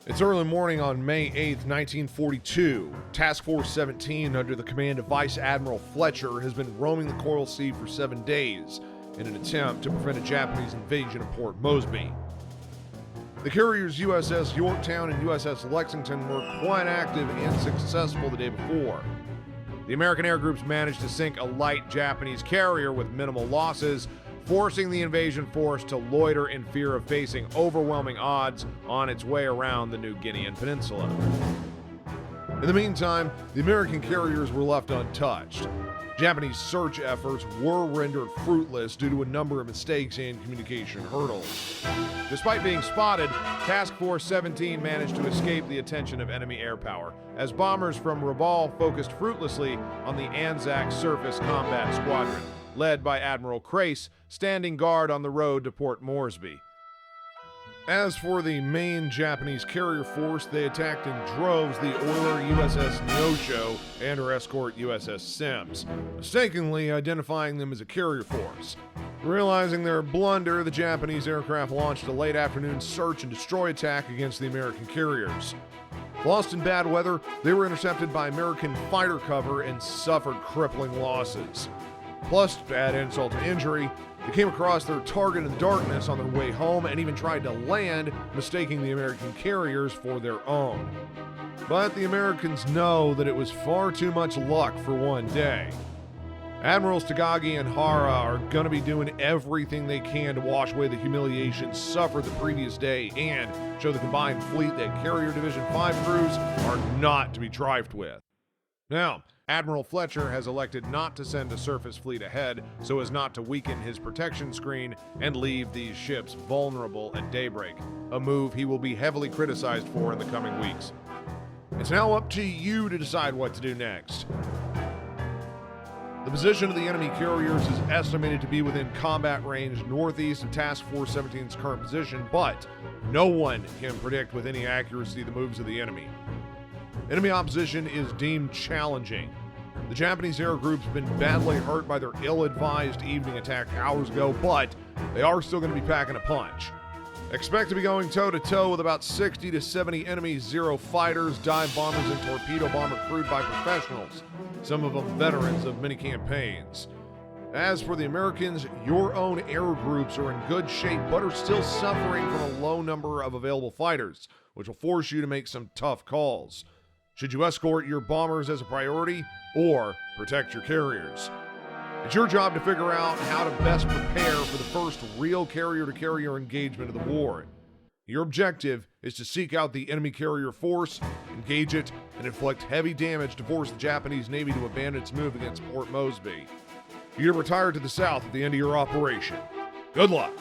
It's early morning on May 8th, 1942. Task Force 17, under the command of Vice Admiral Fletcher, has been roaming the Coral Sea for 7 days in an attempt to prevent a Japanese invasion of Port Moresby. The carriers USS Yorktown and USS Lexington were quite active and successful the day before. The American air groups managed to sink a light Japanese carrier with minimal losses, forcing the invasion force to loiter in fear of facing overwhelming odds on its way around the New Guinean Peninsula. In the meantime, the American carriers were left untouched. Japanese search efforts were rendered fruitless due to a number of mistakes and communication hurdles. Despite being spotted, Task Force 17 managed to escape the attention of enemy air power, as bombers from Rabaul focused fruitlessly on the Anzac Surface Combat Squadron, led by Admiral Crace, standing guard on the road to Port Moresby. As for the main Japanese carrier force, they attacked in droves the oiler USS Neosho and her escort USS Sims, mistakenly identifying them as a carrier force. Realizing their blunder, the Japanese aircraft launched a late afternoon search and destroy attack against the American carriers. Lost in bad weather, they were intercepted by American fighter cover and suffered crippling losses. Plus, to add insult to injury, they came across their target in the darkness on their way home and even tried to land, mistaking the American carriers for their own. But the Americans know that it was far too much luck for one day. Admirals Tagagi and Hara are going to be doing everything they can to wash away the humiliation suffered the previous day and show the combined fleet that Carrier Division 5 crews are not to be trifled with. Now, Admiral Fletcher has elected not to send a surface fleet ahead so as not to weaken his protection screen and leave these ships vulnerable at daybreak, a move he will be heavily criticized for in the coming weeks. It's now up to you to decide what to do next. The position of the enemy carriers is estimated to be within combat range northeast of Task Force 17's current position, but no one can predict with any accuracy the moves of the enemy. Enemy opposition is deemed challenging. The Japanese air group's been badly hurt by their ill-advised evening attack hours ago, but they are still going to be packing a punch. Expect to be going toe-to-toe with about 60 to 70 enemy Zero fighters, dive bombers, and torpedo bomber crewed by professionals, some of them veterans of many campaigns. As for the Americans, your own air groups are in good shape but are still suffering from a low number of available fighters, which will force you to make some tough calls. Should you escort your bombers as a priority or protect your carriers? It's your job to figure out how to best prepare for the first real carrier-to-carrier engagement of the war. Your objective is to seek out the enemy carrier force, engage it, and inflict heavy damage to force the Japanese Navy to abandon its move against Port Moresby. You're retired to the south at the end of your operation. Good luck.